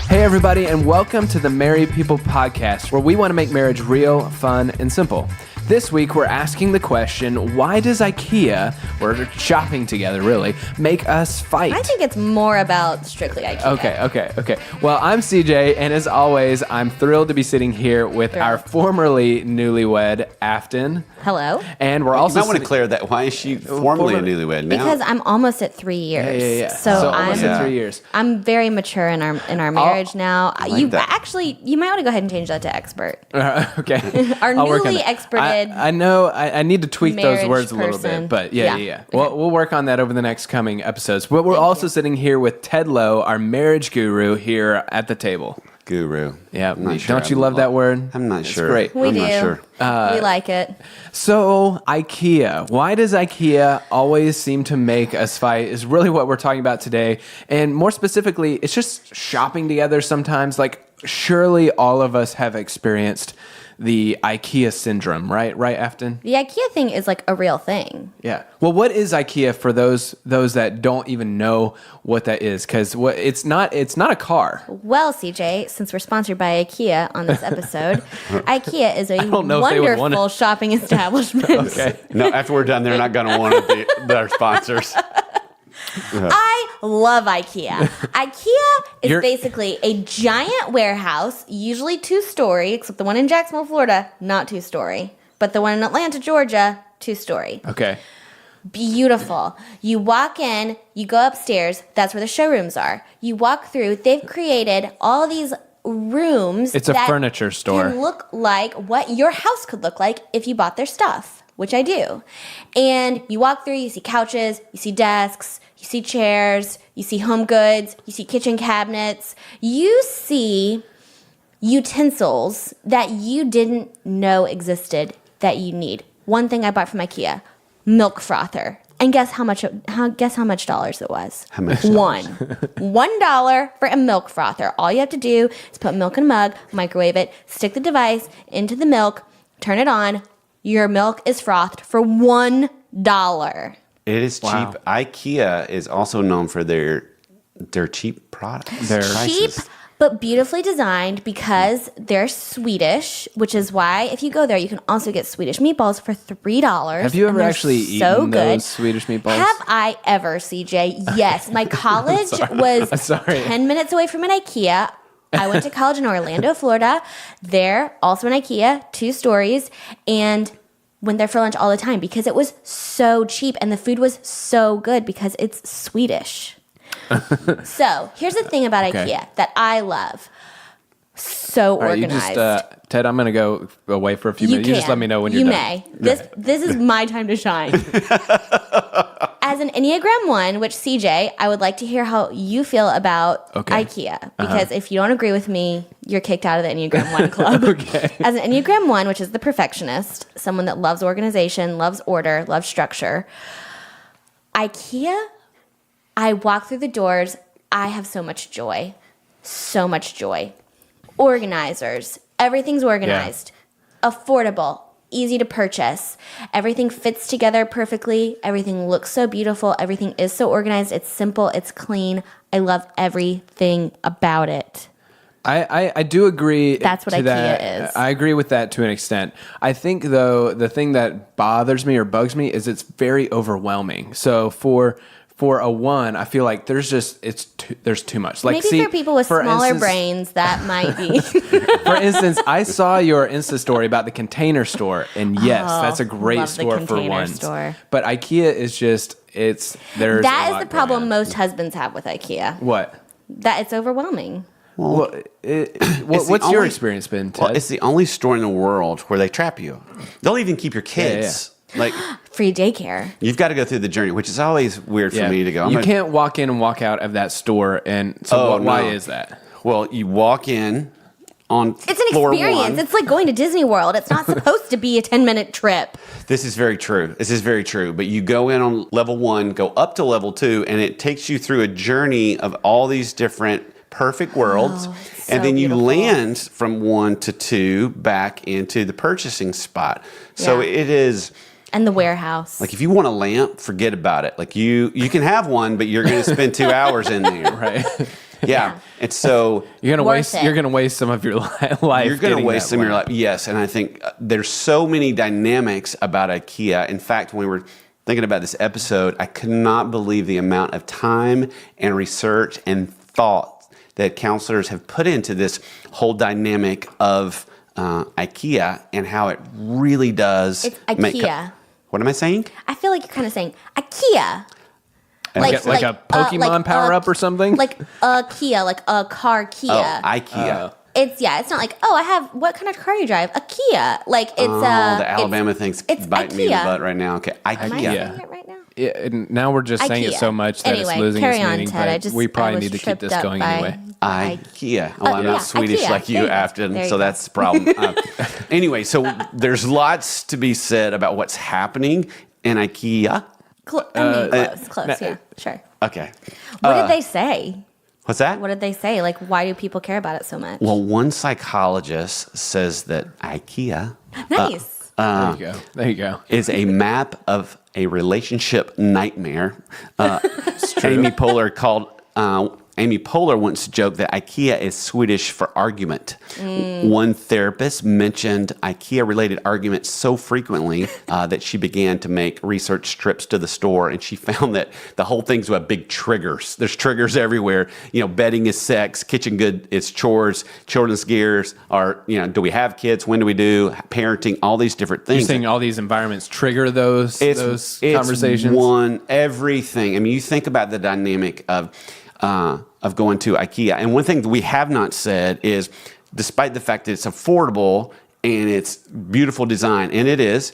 Hey, everybody, and welcome to the Married People Podcast, where we want to make marriage real, fun, and simple. This week, we're asking the question, why does IKEA, or shopping together, really, make us fight? I think it's more about strictly IKEA. Okay. Well, I'm CJ, and as always, I'm thrilled to be sitting here with our formerly newlywed, Afton. Hello. And we're also... You might want to clear that. Why is she formerly a newlywed now? Because I'm almost at 3 years. Yeah. So almost at 3 years. I'm very mature in our marriage now. like that. Actually, you might want to go ahead and change that to expert. Okay. Our I'll work on newly that. experted I know I need to tweak those marriage words a little person. bit, but yeah. Okay. We'll work on that over the next coming episodes. But we're also sitting here with Ted Lowe, our marriage guru, here at the table. Guru. Yeah. I'm not sure. Don't you love that word? I'm not It's sure. great. We I'm do. not sure. We like it. So, IKEA. Why does IKEA always seem to make us fight is really what we're talking about today. And more specifically, it's just shopping together sometimes. Like, surely all of us have experienced the IKEA syndrome, right? Right, Afton? The IKEA thing is like a real thing. Yeah. Well, what is IKEA for those that don't even know what that is? Because it's not a car. Well, CJ, since we're sponsored by IKEA on this episode, IKEA is a don't know if they would want wonderful it. shopping establishment. Okay. No, after we're done, they're not going to want to be their sponsors. I love IKEA. IKEA is You're- basically a giant warehouse, usually 2-story, except the one in Jacksonville, Florida, not 2-story. But the one in Atlanta, Georgia, 2-story. Okay. Beautiful. You walk in, you go upstairs, that's where the showrooms are. You walk through, they've created all these rooms. It's a furniture store. Can look like what your house could look like if you bought their stuff, which I do. And you walk through, you see couches, you see desks, you see chairs, you see home goods, you see kitchen cabinets, you see utensils that you didn't know existed that you need. One thing I bought from IKEA, milk frother. And guess how much dollars it was? How much $1 for a milk frother. All you have to do is put milk in a mug, microwave it, stick the device into the milk, turn it on. Your milk is frothed for $1. It is Wow. cheap. IKEA is also known for their cheap products. Their Cheap, but beautifully designed because they're Swedish, which is why if you go there, you can also get Swedish meatballs for $3. Have you and ever they're actually so eaten good. those Swedish meatballs? Have I ever, CJ? Yes. My college was I'm sorry. 10 minutes away from an IKEA. I went to college in Orlando, Florida. There, also an IKEA, 2 stories, and went there for lunch all the time because it was so cheap and the food was so good because it's Swedish. So here's the thing about Okay. IKEA that I love. So All right, organized. Ted, I'm going to go away for a few minutes. You just let me know when you're you done. may. This is my time to shine. As an Enneagram 1, which CJ, I would like to hear how you feel about Okay. IKEA. Because if you don't agree with me, you're kicked out of the Enneagram 1 club. Okay. As an Enneagram 1, which is the perfectionist, someone that loves organization, loves order, loves structure, IKEA, I walk through the doors, I have so much joy. So much joy. Organizers. Everything's organized. Affordable. Easy to purchase. Everything fits together perfectly. Everything looks so beautiful. Everything is so organized. It's simple. It's clean. I love everything about it. I do agree. That's what to IKEA that. is. I agree with that to an extent. I think, though, the thing that bothers me or bugs me is it's very overwhelming. So for a 1, I feel like there's too much. Like, Maybe for people with for smaller instance- brains, that might be. For instance, I saw your Insta story about the Container Store, and yes, that's a great love the store for Container ones. Store. But IKEA is just there's a That is lot the problem going on. most husbands have with IKEA. What? That it's overwhelming. Well, what's your experience been, Ted? Well, it's the only store in the world where they trap you. They'll even keep your kids. Like, Free daycare. you've got to go through the journey, which is always weird for me to go. You can't walk in and walk out of that store, and so why is that? Well, you walk in on It's an floor experience. 1. It's like going to Disney World. It's not supposed to be a 10-minute trip. This is very true. But you go in on level 1, go up to level 2, and it takes you through a journey of all these different perfect worlds. so And then you beautiful. land from 1 to 2 back into the purchasing spot. So Yeah. it is... And the warehouse. Like, if you want a lamp, forget about it. Like, you can have one, but you're going to spend 2 hours in there. Right. Yeah. And so You're gonna Worth it. You're gonna waste some of your life. you're going to getting waste that some of your lamp. life. Yes. And I think there's so many dynamics about IKEA. In fact, when we were thinking about this episode, I could not believe the amount of time and research and thought that counselors have put into this whole dynamic of IKEA and how it really does. It's IKEA. What am I saying? I feel like you're kind of saying IKEA. Like a Pokemon power-up or something? Like a Kia, like a car Kia. Oh, IKEA. It's not like, oh, I have, what kind of car you drive? A Kia. Like it's The Alabama thing's it's biting me in the IKEA. butt right now. Okay, Am I IKEA. saying it right now? Yeah, and now we're just saying it IKEA. so much that Anyway, it's losing carry its on, meaning. Ted. But we I probably was need to keep tripped this up going by- anyway. IKEA. Well, I'm yeah, not Swedish IKEA. like There you, you go. Afton, There you so go. that's the problem. Anyway, so there's lots to be said about what's happening in IKEA. Close, yeah, sure. Okay. What did they say? What's that? What did they say? Like, why do people care about it so much? Well, one psychologist says that IKEA Nice. There you go. There you go. is a map of a relationship nightmare. Amy Poehler once joked that IKEA is Swedish for argument. One therapist mentioned IKEA-related arguments so frequently that she began to make research trips to the store, and she found that the whole thing's about big triggers. There's triggers everywhere. You know, bedding is sex, kitchen good is chores, children's gears are, you know, do we have kids? When do we do? Parenting, all these different things. You're saying all these environments trigger those conversations? It's everything. I mean, you think about the dynamic of going to IKEA. And one thing that we have not said is, despite the fact that it's affordable and it's beautiful design, and it is,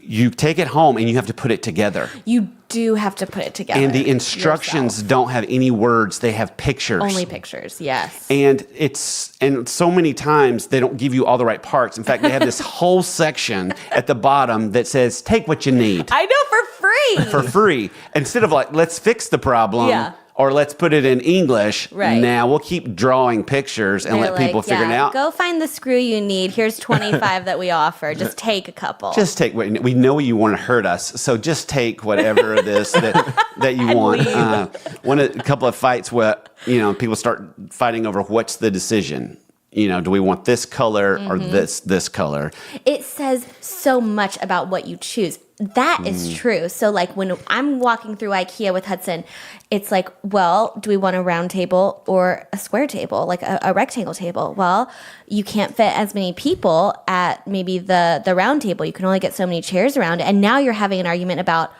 you take it home and you have to put it together. You do have to put it together. And the instructions yourself. don't have any words. They have pictures. Only pictures, yes. And so many times they don't give you all the right parts. In fact, they have this whole section at the bottom that says, take what you need. I know, for free. For free. Instead of like, let's fix the problem. Yeah. Or let's put it in English. Right. Now we'll keep drawing pictures and They're let people figure it out. Go find the screw you need. Here's 25 that we offer. Just take a couple. Just take what we know you want to hurt us, so just take whatever it is that you want. A couple of fights where people start fighting over what's the decision. Do we want this color or this color? It says so much about what you choose. That is true. So like when I'm walking through IKEA with Hudson, it's like, well, do we want a round table or a square table, like a rectangle table? Well, you can't fit as many people at maybe the round table. You can only get so many chairs around. And now you're having an argument about,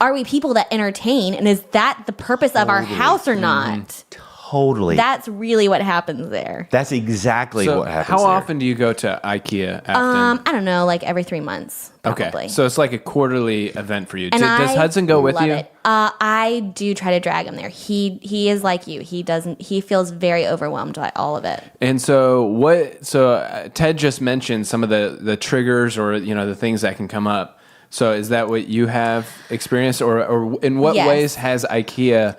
are we people that entertain? And is that the purpose of our house or not? Totally. That's really what happens there. That's exactly what happens how there. often do you go to IKEA, Afton? I don't know, like every 3 months, probably. Okay, so it's like a quarterly event for you. And Does Hudson go with love you? It. I do try to drag him there. He is like you. He feels very overwhelmed by all of it. And so Ted just mentioned some of the triggers or the things that can come up. So is that what you have experienced, or in what Yes. ways has IKEA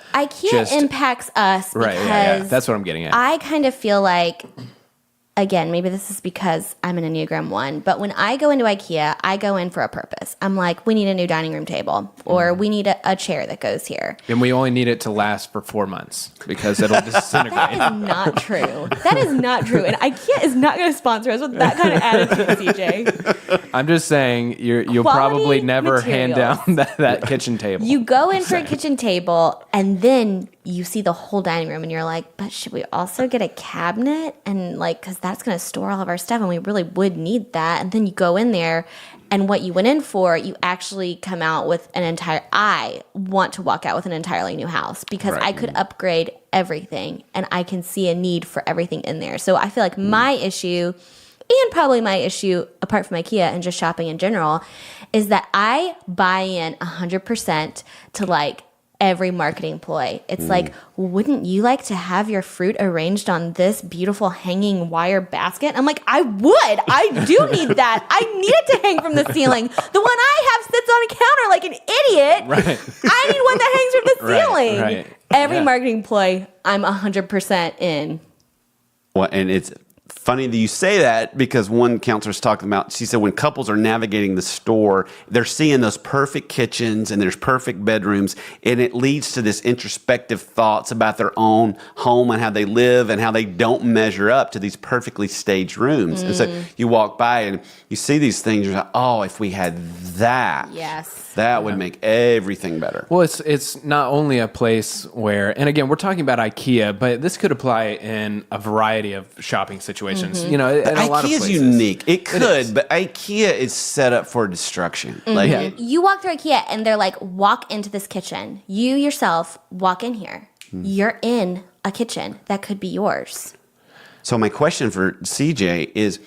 impacts us right? because Yeah. That's what I'm getting at. I kind of feel like, again, maybe this is because I'm an Enneagram 1, but when I go into IKEA, I go in for a purpose. I'm like, we need a new dining room table, or we need a chair that goes here. And we only need it to last for 4 months because it'll disintegrate. That is not true. That is not true. And IKEA is not going to sponsor us with that kind of attitude, CJ. I'm just saying you'll Quality probably never hand materials. down that kitchen table. You go in for a kitchen table, and then you see the whole dining room, and you're like, but should we also get a cabinet? And like, because that's going to store all of our stuff, and we really would need that. And then you go in there, and what you went in for, you actually come out with I want to walk out with an entirely new house because Right. I could upgrade everything, and I can see a need for everything in there. So I feel like my issue, and probably my issue, apart from IKEA and just shopping in general, is that I buy in 100% to like every marketing ploy. It's like, wouldn't you like to have your fruit arranged on this beautiful hanging wire basket? I'm like, I would. I do need that. I need it to hang from the ceiling. The one I have sits on a counter like an idiot. Right. I need one that hangs from the Right, ceiling. right. Every Yeah. marketing ploy, I'm 100% in. Well, and it's funny that you say that because one counselor's talking about, she said when couples are navigating the store, they're seeing those perfect kitchens and there's perfect bedrooms, and it leads to this introspective thoughts about their own home and how they live and how they don't measure up to these perfectly staged rooms. And so you walk by and you see these things, you're like, oh, if we had that, Yes. that would make everything better. Well, it's not only a place where, and again, we're talking about IKEA, but this could apply in a variety of shopping situations. You know, in a lot of IKEA places. is unique. It could, is. but IKEA is set up for destruction. Like, You walk through IKEA and they're like, walk into this kitchen. You yourself walk in here. You're in a kitchen that could be yours. so my question for CJ is,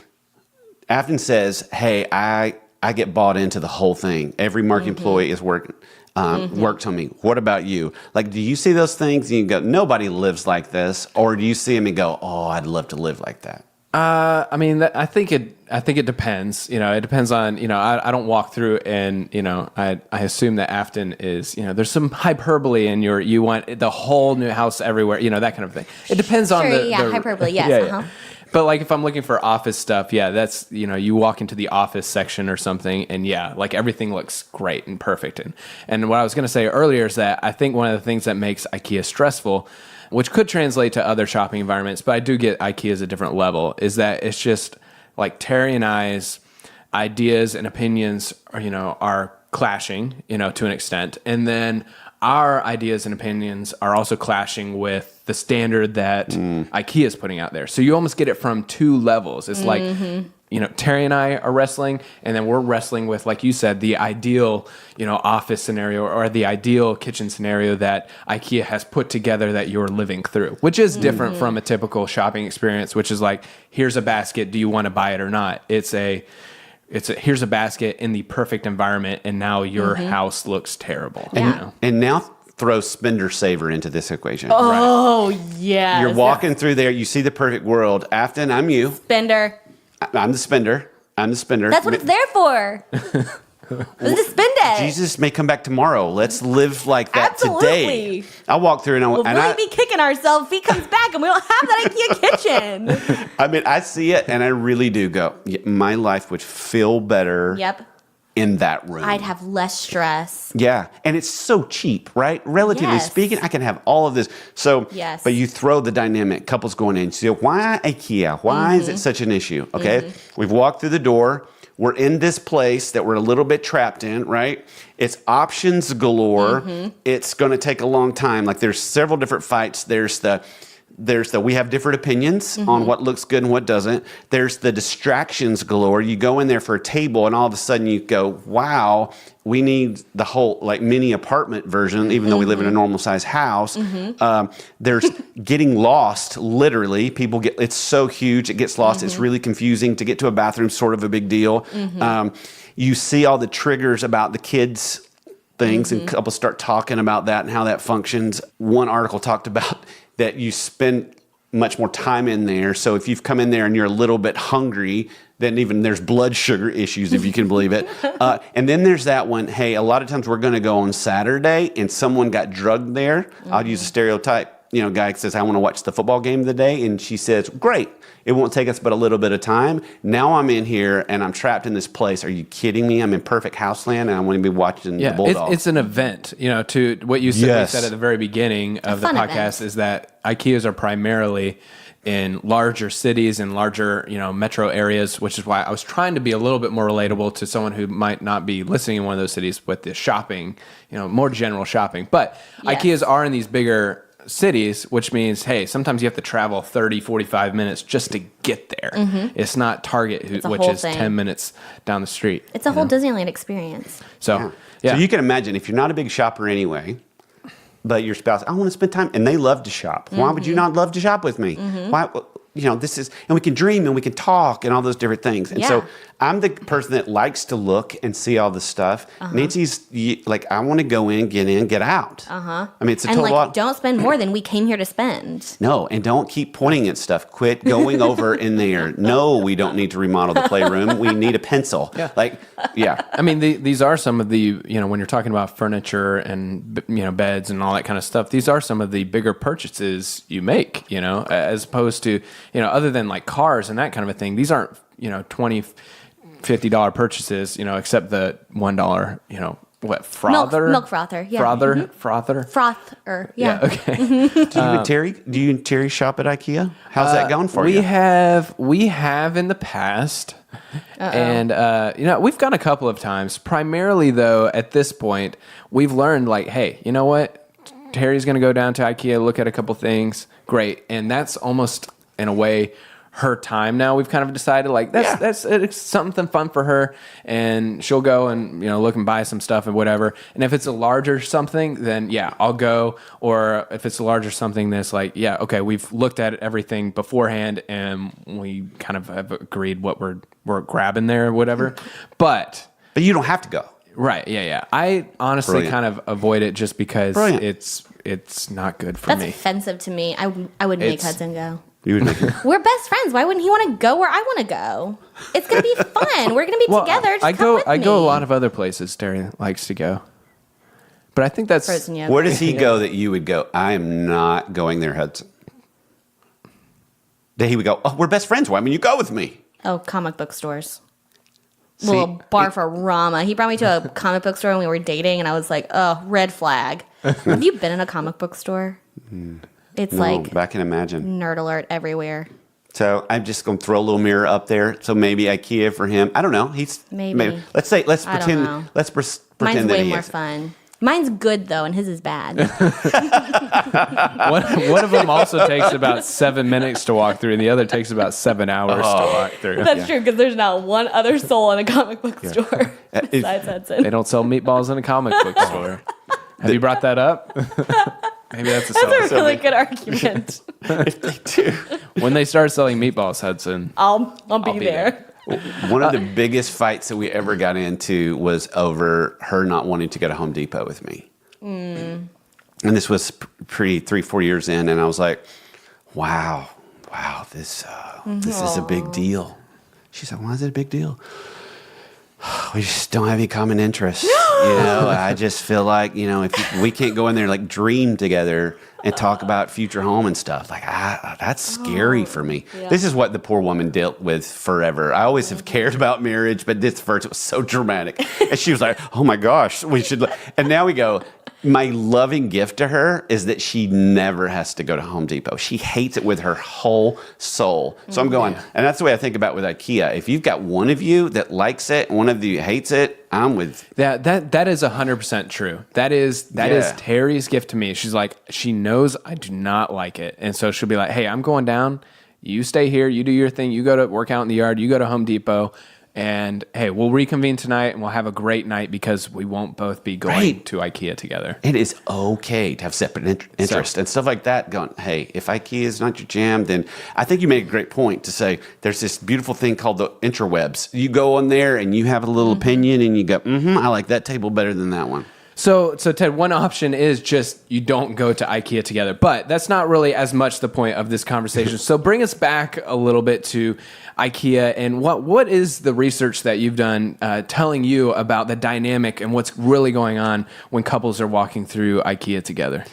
Afton says, hey, I get bought into the whole thing. Every market employee is worked on me. What about you? Like, do you see those things and you go, nobody lives like this? Or do you see them and go, oh, I'd love to live like that? I mean, I think it depends. You know, it depends on, you know, I don't walk through and, you know, I assume that Afton is, you know, there's some hyperbole in you want the whole new house everywhere, you know, that kind of thing. It depends on the hyperbole, yes. Yeah. But like if I'm looking for office stuff, yeah, that's, you know, you walk into the office section or something and yeah, like everything looks great and perfect. And what I was going to say earlier is that I think one of the things that makes IKEA stressful, which could translate to other shopping environments, but I do get IKEA as a different level, is that it's just like Terry and I's ideas and opinions are, you know, are clashing, you know, to an extent. And then our ideas and opinions are also clashing with the standard that IKEA is putting out there. So you almost get it from two levels. It's like, you know, Terry and I are wrestling, and then we're wrestling with, like you said, the ideal, you know, office scenario or the ideal kitchen scenario that IKEA has put together that you're living through, which is different from a typical shopping experience, which is like, here's a basket. Do you want to buy it or not? It's here's a basket in the perfect environment, and now your house looks terrible. Yeah. You know? And now throw spender saver into this equation. Oh, yeah. You're walking through there, you see the perfect world. Afton, I'm you. Spender. I'm the spender. That's what it's there for. It's to spend it. Jesus may come back tomorrow. Let's live like that Absolutely. today. I walk through and We'll really be kicking ourselves if he comes back and we don't have that IKEA kitchen. I mean, I see it and I really do go, yeah, my life would feel better Yep. in that room. I'd have less stress. Yeah, and it's so cheap, right? Relatively Yes. speaking, I can have all of this. So, Yes. but you throw the dynamic, couples going in. So why IKEA? Why is it such an issue? Okay, we've walked through the door. We're in this place that we're a little bit trapped in, right? It's options galore. It's going to take a long time. Like there's several different fights. There's the we have different opinions on what looks good and what doesn't. There's the distractions galore. You go in there for a table and all of a sudden you go, wow, we need the whole like mini apartment version, even though we live in a normal size house. There's getting lost, literally. It's so huge, it gets lost. It's really confusing. To get to a bathroom, sort of a big deal. You see all the triggers about the kids things and couples start talking about that and how that functions. One article talked about that you spend much more time in there. So if you've come in there and you're a little bit hungry, then even there's blood sugar issues, if you can believe it. And then there's that one, hey, a lot of times we're going to go on Saturday and someone got drugged there. I'll use a stereotype. You know, guy says, I want to watch the football game of the day. And she says, great. It won't take us but a little bit of time. Now I'm in here and I'm trapped in this place. Are you kidding me? I'm in perfect houseland and I want to be watching the Bulldogs. It's an event. You know, to what you said, we said at the very beginning of the podcast is that IKEAs are primarily in larger cities and larger, you know, metro areas, which is why I was trying to be a little bit more relatable to someone who might not be listening in one of those cities with the shopping, you know, more general shopping. But IKEAs are in these bigger cities, which means, hey, sometimes you have to travel 30, 45 minutes just to get there. It's not Target, which is 10 minutes down the street. It's a whole Disneyland experience. So, So you can imagine if you're not a big shopper anyway, but your spouse, I want to spend time, and they love to shop. Why would you not love to shop with me? Why? You know, this is, and we can dream and we can talk and all those different things. And so I'm the person that likes to look and see all this stuff. Nancy's like, I want to go in, get out. I mean, it's a And total like, don't spend more than we came here to spend. No, and don't keep pointing at stuff. Quit going over in there. No, we don't need to remodel the playroom. We need a pencil. I mean, these are some of the, you know, when you're talking about furniture and, you know, beds and all that kind of stuff, these are some of the bigger purchases you make, you know, as opposed to, other than like cars and that kind of a thing, these aren't, $20, $50 purchases, except the $1, frother? Milk frother, yeah. Frother? Frother, yeah. Okay. Do you and Terry shop at IKEA? How's that going for you? We have in the past. And, we've gone a couple of times. Primarily, though, at this point, we've learned, like, hey, you know what? Terry's going to go down to IKEA, look at a couple things. Great. And that's almost, in a way, her time now. We've kind of decided, like, it's something fun for her. And she'll go and, look and buy some stuff and whatever. And if it's a larger something, then, I'll go. Or if it's a larger something that's like, okay, we've looked at everything beforehand and we kind of have agreed what we're grabbing there or whatever. But you don't have to go. Right. Yeah. I honestly kind of avoid it just because it's not good for me. That's offensive to me. I would make Hudson go. You would make it. We're best friends. Why wouldn't he want to go where I want to go? It's going to be fun. We're going to be together. Just come with me. I go a lot of other places Terry likes to go. But I think that's... Frozen yogurt. Where does he go that you would go, I am not going there, Hudson? That he would go, we're best friends. Why wouldn't you go with me? Oh, comic book stores. See, Little bar-for-rama. He brought me to a comic book store when we were dating, and I was like, oh, red flag. Have you been in a comic book store? It's but I can imagine. Nerd alert everywhere. So I'm just going to throw a little mirror up there. So maybe IKEA for him. I don't know. Maybe. Let's pretend. Let's pretend Mine's that way he more is. fun. Mine's good though, and his is bad. One of them also takes about 7 minutes to walk through, and the other takes about 7 hours to walk through. That's true, because there's not one other soul in a comic book store besides Hudson. They don't sell meatballs in a comic book store. Have you brought that up? Maybe that's a really good argument. If they do. When they start selling meatballs, Hudson, I'll be there. One of the biggest fights that we ever got into was over her not wanting to go to Home Depot with me. And this was pre 3-4 years in, and I was like, wow, this is a big deal. She said, why is it a big deal? We just don't have any common interests. I just feel like, if we can't go in there, like, dream together and talk about future home and stuff, like, that's scary for me. Yeah. This is what the poor woman dealt with forever. I always have cared about marriage, but this first, it was so dramatic. And she was like, oh my gosh, we should. And now we go, my loving gift to her is that she never has to go to Home Depot. She hates it with her whole soul. So I'm going, and that's the way I think about with IKEA. If you've got one of you that likes it, one of you hates it, I'm with. That is 100% true. That is Terry's gift to me. She's like, she knows I do not like it, and so she'll be like, hey, I'm going down. You stay here. You do your thing. You go to work out in the yard. You go to Home Depot. And hey, we'll reconvene tonight and we'll have a great night because we won't both be going to IKEA together. It is okay to have separate interests and stuff like that. Going, hey, if IKEA is not your jam, then I think you made a great point to say there's this beautiful thing called the interwebs. You go on there and you have a little opinion and you go, I like that table better than that one. So Ted, one option is just you don't go to IKEA together, but that's not really as much the point of this conversation. So bring us back a little bit to IKEA and what is the research that you've done telling you about the dynamic and what's really going on when couples are walking through IKEA together?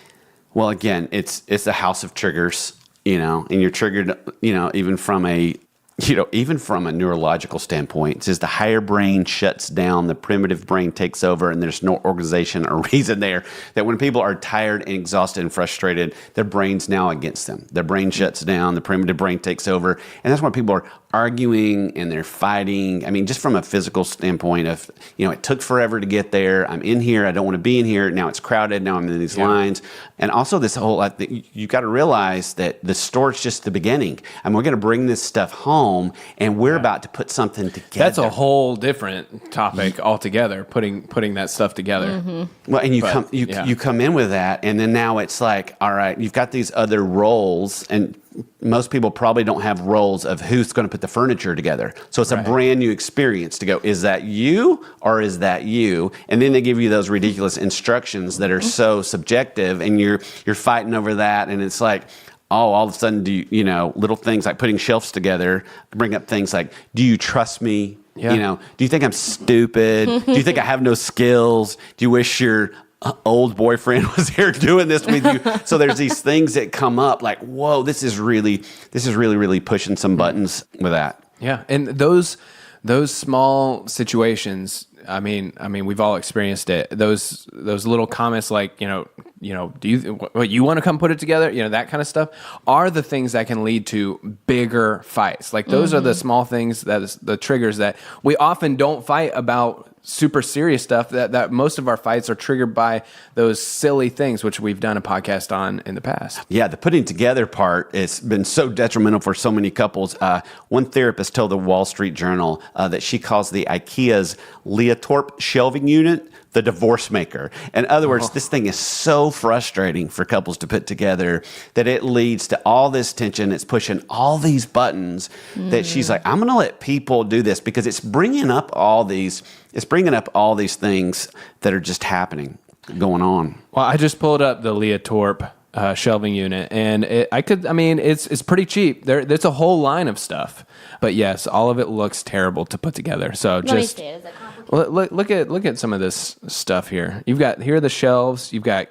Well, again, it's a house of triggers, and you're triggered, even from a neurological standpoint. It says the higher brain shuts down, the primitive brain takes over, and there's no organization or reason there. That when people are tired and exhausted and frustrated, their brain's now against them. Their brain shuts down, the primitive brain takes over, and that's why people are arguing and they're fighting. I mean, just from a physical standpoint of, it took forever to get there. I'm in here. I don't want to be in here. Now it's crowded. Now I'm in these lines. And also this whole, you got to realize that the store's just the beginning. And we're going to bring this stuff home and we're about to put something together. That's a whole different topic altogether, putting that stuff together. Well, and you come in with that, and then now it's like, all right, you've got these other roles, and most people probably don't have roles of who's going to put the furniture together. So it's a brand new experience to go, is that you or is that you? And then they give you those ridiculous instructions that are so subjective, and you're fighting over that, and it's like, all of a sudden, do you little things like putting shelves together bring up things like, do you trust me? Yeah. Do you think I'm stupid? Do you think I have no skills? Do you wish your old boyfriend was here doing this with you. So there's these things that come up like, whoa, this is really, really pushing some buttons with that. Yeah, and those small situations. I mean, we've all experienced it. Those little comments like, do you want to come put it together? That kind of stuff are the things that can lead to bigger fights. Like those are the small things that is the triggers that we often don't fight about. Super serious stuff that most of our fights are triggered by those silly things, which we've done a podcast on in the past. Yeah, the putting together part has been so detrimental for so many couples. One therapist told the Wall Street Journal that she calls the IKEA's Leotorp shelving unit the divorce maker. In other words, this thing is so frustrating for couples to put together that it leads to all this tension. It's pushing all these buttons that she's like, I'm going to let people do this because it's bringing up all these things that are just happening, going on. Well, I just pulled up the Leotorp shelving unit, and it's pretty cheap. There's a whole line of stuff, but yes, all of it looks terrible to put together. So Let me see it. Is it complicated? Look at some of this stuff here. Here are the shelves. You've got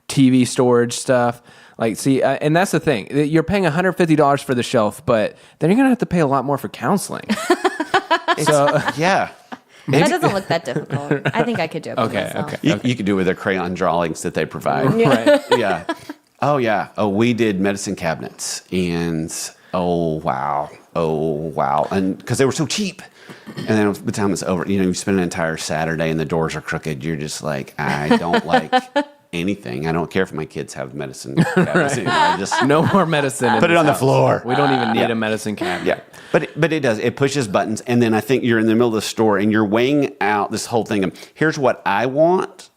TV storage stuff. Like, see, and that's the thing. You're paying $150 for the shelf, but then you're gonna have to pay a lot more for counseling. Yeah. That doesn't look that difficult. I think I could do it by myself. You could do it with their crayon drawings that they provide. Right. Yeah. Oh, yeah. Oh, we did medicine cabinets, and oh, wow. And because they were so cheap. And then by the time it's over, you spend an entire Saturday and the doors are crooked. You're just like, I don't like anything. I don't care if my kids have medicine cabinets. Right. Just no more medicine. put it on the floor. We don't even need a medicine cabinet. Yeah. But it does. It pushes buttons. And then I think you're in the middle of the store and you're weighing out this whole thing of here's what I want,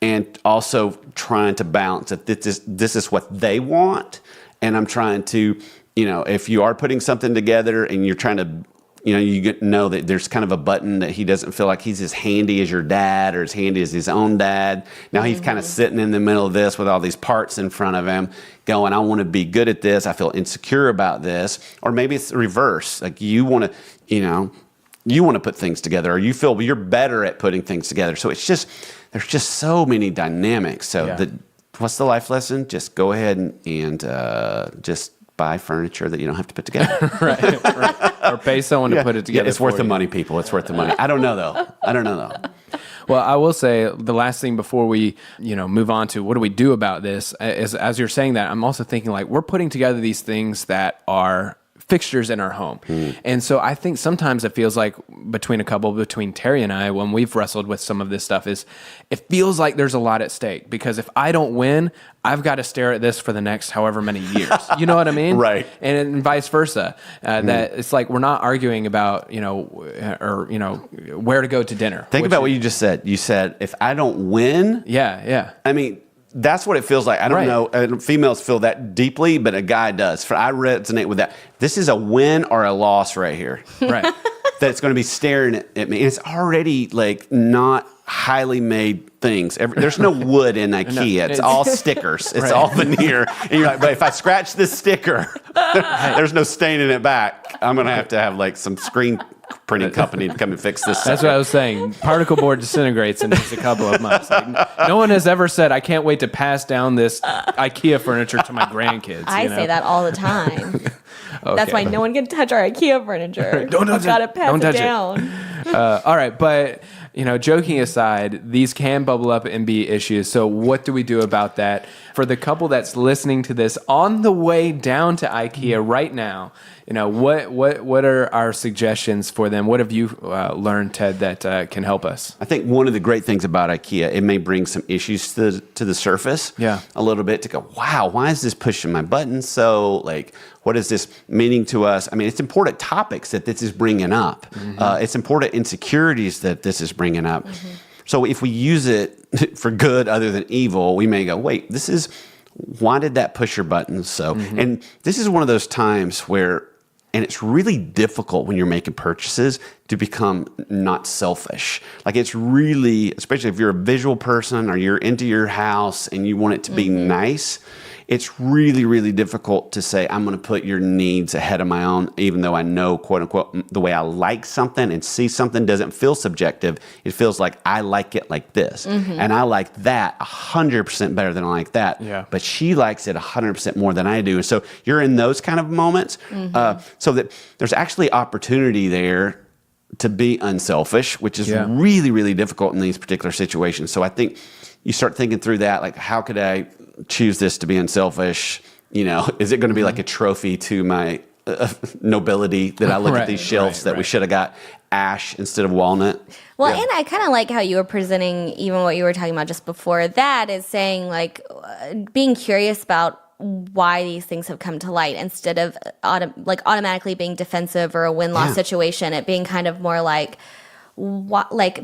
and also trying to balance that this is what they want. And I'm trying to, if you are putting something together and you're trying to, you know that there's kind of a button that he doesn't feel like he's as handy as your dad or as handy as his own dad. Now he's kind of sitting in the middle of this with all these parts in front of him going, I want to be good at this. I feel insecure about this. Or maybe it's the reverse. Like you want to put things together, or you feel you're better at putting things together. So there's just so many dynamics. So what's the life lesson? Just go ahead and just buy furniture that you don't have to put together. right. Or pay someone to put it together. It's worth the money, people. It's worth the money. I don't know though. Well, I will say the last thing before we, move on to what do we do about this is, as you're saying that, I'm also thinking like we're putting together these things that are fixtures in our home. And so I think sometimes it feels like between Terry and I, when we've wrestled with some of this stuff, is it feels like there's a lot at stake, because if I don't win, I've got to stare at this for the next however many years. You know what I mean? Right. And vice versa. That it's like we're not arguing about, where to go to dinner. Think about what you just said. You said, if I don't win. Yeah. I mean, that's what it feels like. I don't know. Females feel that deeply, but a guy does. I resonate with that. This is a win or a loss right here. Right. That's going to be staring at me. And it's already like not highly made things. There's no wood in IKEA. It's all stickers. It's all veneer. And you're like, but if I scratch this sticker, there's no staining it back. I'm going to have like some screen printing company to come and fix this. That's what I was saying. Particle board disintegrates in just a couple of months. Like, no one has ever said, I can't wait to pass down this IKEA furniture to my grandkids. I say that all the time. Okay. That's why no one can touch our IKEA furniture. Don't touch I've got to pass it down. All right, but joking aside, these can bubble up and be issues. So what do we do about that? For the couple that's listening to this on the way down to IKEA right now, what are our suggestions for them? What have you learned, Ted, that can help us? I think one of the great things about IKEA, it may bring some issues to the surface. A little bit to go, wow, why is this pushing my buttons? So like, what is this meaning to us? I mean, it's important topics that this is bringing up. It's important insecurities that this is bringing up. So if we use it for good other than evil, we may go, wait, why did that push your buttons? So, and this is one of those times where, and it's really difficult when you're making purchases to become not selfish. Like it's really, especially if you're a visual person or you're into your house and you want it to be nice, it's really, really difficult to say, I'm going to put your needs ahead of my own, even though I know, quote unquote, the way I like something and see something doesn't feel subjective. It feels like I like it like this. And I like that 100% better than I like that. Yeah. But she likes it 100% more than I do. And so you're in those kind of moments. So that there's actually opportunity there to be unselfish, which is really, really difficult in these particular situations. So I think you start thinking through that, like, how could I choose this to be unselfish? You know, is it going to be like a trophy to my nobility that I look at these shelves that we should have got ash instead of walnut? Well, and I kind of like how you were presenting even what you were talking about just before that, is saying like being curious about why these things have come to light instead of automatically being defensive or a win-loss situation. It being kind of more like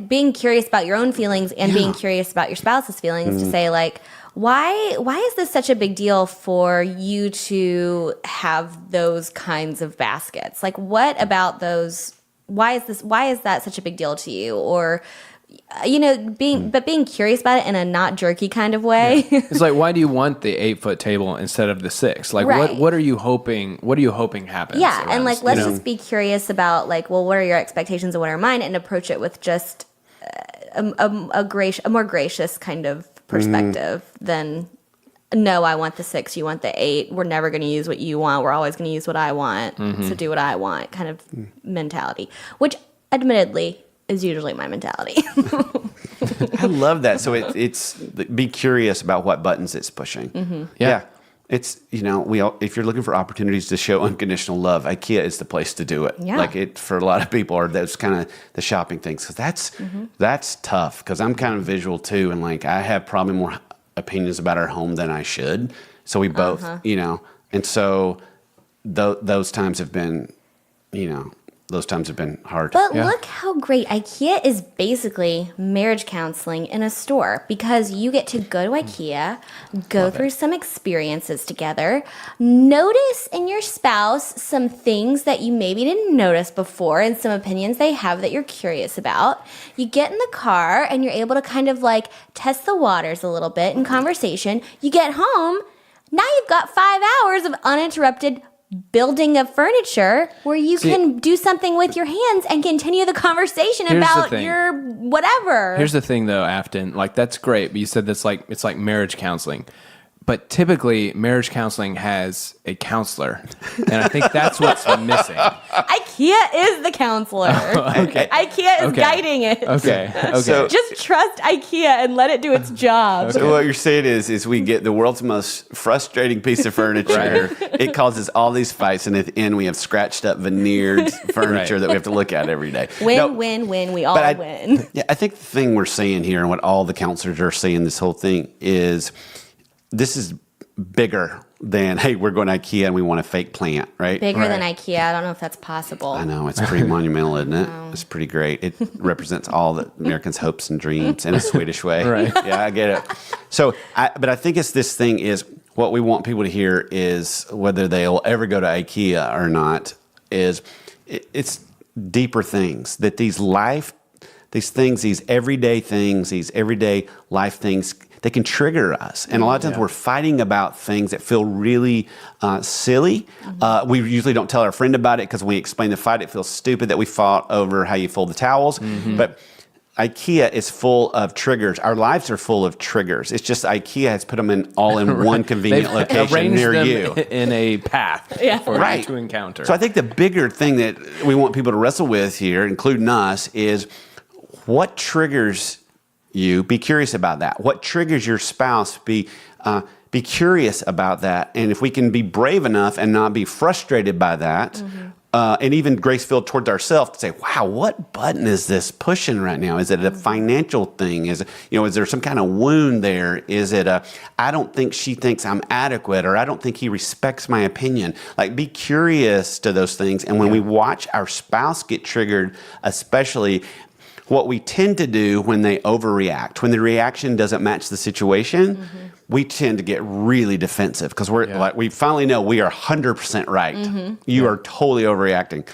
being curious about your own feelings and being curious about your spouse's feelings, to say like, why is this such a big deal for you to have those kinds of baskets? Like, what about those? Why is that such a big deal to you? Or being curious about it in a not jerky kind of way. It's like, why do you want the 8-foot table instead of the 6? Like, what are you hoping happens? Yeah, and like, let's just be curious about like, well, what are your expectations and what are mine, and approach it with just a more gracious kind of perspective than, no, I want the 6, you want the 8. We're never going to use what you want. We're always going to use what I want. So do what I want kind of mentality, which admittedly is usually my mentality. I love that. So it's be curious about what buttons it's pushing. Yeah. It's, if you're looking for opportunities to show unconditional love, IKEA is the place to do it. Yeah. Like for a lot of people are those kind of the shopping things. Cause that's tough. Cause I'm kind of visual too. And like, I have probably more opinions about our home than I should. So we both, and so those times have been, hard. But look how great IKEA is, basically marriage counseling in a store, because you get to go to IKEA, go through some experiences together, notice in your spouse some things that you maybe didn't notice before and some opinions they have that you're curious about. You get in the car and you're able to kind of like test the waters a little bit in conversation. You get home, now you've got 5 hours of uninterrupted building of furniture where you can do something with your hands and continue the conversation about your whatever. Here's the thing though, Afton, like that's great, but you said it's like marriage counseling. But typically, marriage counseling has a counselor, and I think that's what's missing. IKEA is the counselor. Okay. IKEA is guiding it. Okay. So, just trust IKEA and let it do its job. So what you're saying is we get the world's most frustrating piece of furniture. It causes all these fights, and at the end we have scratched up veneered furniture that we have to look at every day. Win. We all win. Yeah, I think the thing we're saying here, and what all the counselors are saying, this whole thing is, this is bigger than, hey, we're going to IKEA and we want a fake plant, right? Bigger than IKEA. I don't know if that's possible. I know. It's pretty monumental, isn't it? It's pretty great. It represents all the Americans' hopes and dreams in a Swedish way. Right. Yeah, I get it. So, but I think it's this thing is, what we want people to hear is, whether they'll ever go to IKEA or not, is it's deeper things. That these things, these everyday things, these everyday life things, they can trigger us. And a lot of times we're fighting about things that feel really silly. We usually don't tell our friend about it because when we explain the fight, it feels stupid that we fought over how you fold the towels. But IKEA is full of triggers. Our lives are full of triggers. It's just IKEA has put them in one convenient location near you. In a path for you to encounter. So I think the bigger thing that we want people to wrestle with here, including us, is what triggers you. Be curious about that. What triggers your spouse? Be curious about that. And if we can be brave enough and not be frustrated by that, and even grace-filled towards ourselves to say, wow, what button is this pushing right now? Is it a financial thing? Is there some kind of wound there? Is it I don't think she thinks I'm adequate, or I don't think he respects my opinion? Like, be curious to those things. And when we watch our spouse get triggered, especially, what we tend to do when they overreact, when the reaction doesn't match the situation, we tend to get really defensive because we finally know we are 100% right. You are totally overreacting.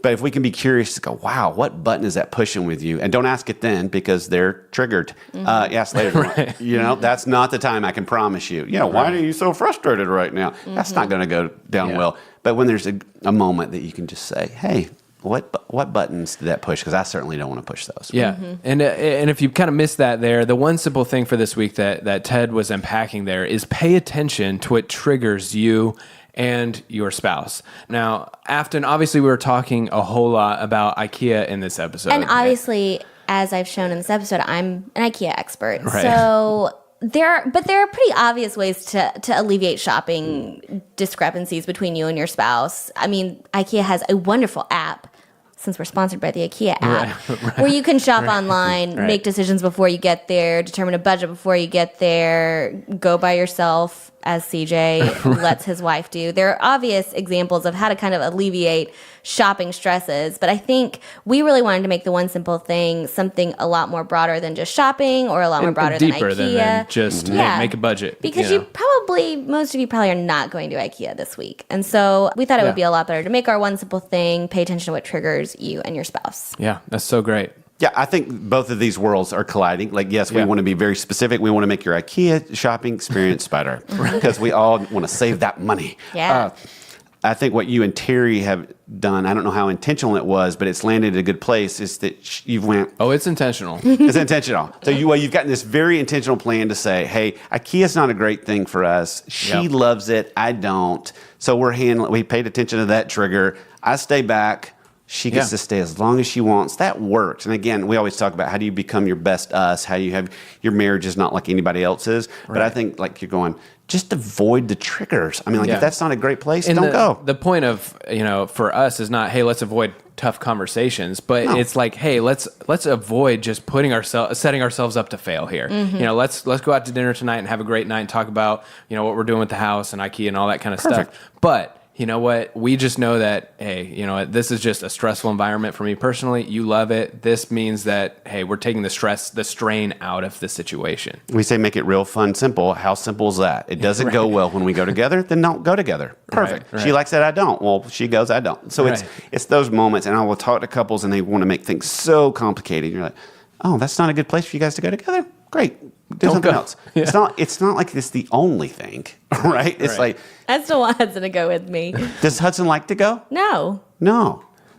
But if we can be curious to go, wow, what button is that pushing with you? And don't ask it then because they're triggered. Ask later. Right. That's not the time, I can promise you. Why are you so frustrated right now? That's not going to go down well. But when there's a moment that you can just say, hey, what buttons did that push? Because I certainly don't want to push those. Yeah. And if you kind of missed that there, the one simple thing for this week that Ted was unpacking there is pay attention to what triggers you and your spouse. Now, Afton, obviously we were talking a whole lot about IKEA in this episode. And obviously, as I've shown in this episode, I'm an IKEA expert. Right. So there are pretty obvious ways to alleviate shopping discrepancies between you and your spouse. I mean, IKEA has a wonderful app, since we're sponsored by the IKEA app, where you can shop online, make decisions before you get there, determine a budget before you get there, go by yourself, as CJ lets his wife do. There are obvious examples of how to kind of alleviate shopping stresses, but I think we really wanted to make the one simple thing something a lot more broader than just shopping, or a lot more broader deeper than IKEA. Than just make a budget. Because most of you probably are not going to IKEA this week. And so we thought it would be a lot better to make our one simple thing, pay attention to what triggers you and your spouse. Yeah, that's so great. Yeah, I think both of these worlds are colliding. Like, yes, we want to be very specific. We want to make your IKEA shopping experience better because we all want to save that money. Yeah. I think what you and Terry have done, I don't know how intentional it was, but it's landed at a good place, is that you've went... Oh, it's intentional. It's intentional. So you've gotten this very intentional plan to say, hey, IKEA's not a great thing for us. She loves it. I don't. So we paid attention to that trigger. I stay back. She gets to stay as long as she wants. That works. And again, we always talk about how do you become your best us, how you have your marriage is not like anybody else's. Right. But I think like you're going, just avoid the triggers. I mean, if that's not a great place, don't go. The point of, for us is not, hey, let's avoid tough conversations, but it's like, hey, let's avoid just setting ourselves up to fail here. Let's go out to dinner tonight and have a great night and talk about, what we're doing with the house and IKEA and all that kind of stuff. But you know what? We just know that, hey, this is just a stressful environment for me personally. You love it. This means that, hey, we're taking the strain out of the situation. We say make it real, fun, simple. How simple is that? It doesn't go well when we go together, then don't go together. Perfect. Right. She likes it, I don't. Well, she goes, I don't. So it's those moments, and I will talk to couples, and they want to make things so complicated. And you're like, oh, that's not a good place for you guys to go together? Great. Do something else. Yeah. It's not like it's the only thing, right? It's like... I still want Hudson to go with me. Does Hudson like to go? No.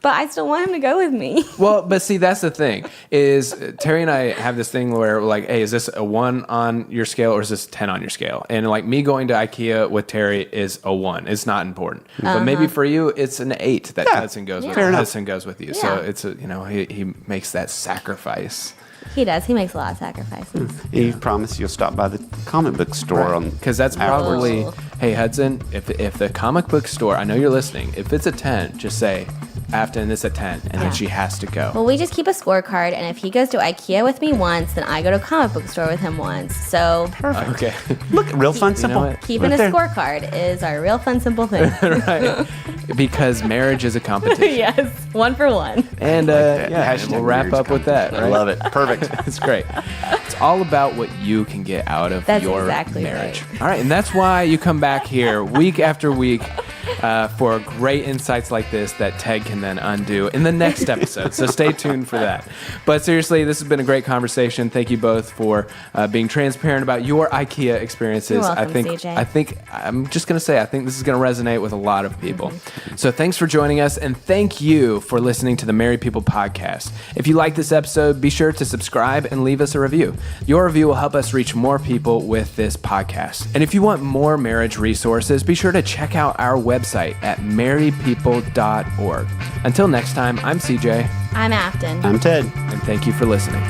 But I still want him to go with me. Well, but see, that's the thing, is Terry and I have this thing where we're like, hey, is this a 1 on your scale or is this 10 on your scale? And like me going to IKEA with Terry is a 1. It's not important. But maybe for you, it's an 8 that Hudson goes with. Hudson goes with you. Yeah. So it's he makes that sacrifice. He does. He makes a lot of sacrifices. You promise you'll stop by the comic book store because that's probably, hey Hudson, if the comic book store, I know you're listening, if it's a 10, just say, Afton, it's a 10, and then she has to go. Well, we just keep a scorecard, and if he goes to IKEA with me once, then I go to a comic book store with him once. So perfect. Okay. Look, real fun, simple. Keeping a scorecard is our real fun, simple thing. Right. Because marriage is a competition. Yes, 1 for 1. And we'll wrap up with that. Right? I love it. Perfect. It's great. It's all about what you can get out of your marriage. Right. All right, and that's why you come back here week after week for great insights like this that Ted can then undo in the next episode. So stay tuned for that. But seriously, this has been a great conversation. Thank you both for being transparent about your IKEA experiences. You're welcome, CJ. I think I'm just going to say I think this is going to resonate with a lot of people. So thanks for joining us, and thank you for listening to the Married People Podcast. If you like this episode, be sure to subscribe and leave us a review. Your review will help us reach more people with this podcast. And if you want more marriage resources, be sure to check out our website at marriedpeople.org. Until next time, I'm CJ. I'm Afton. I'm Ted. And thank you for listening.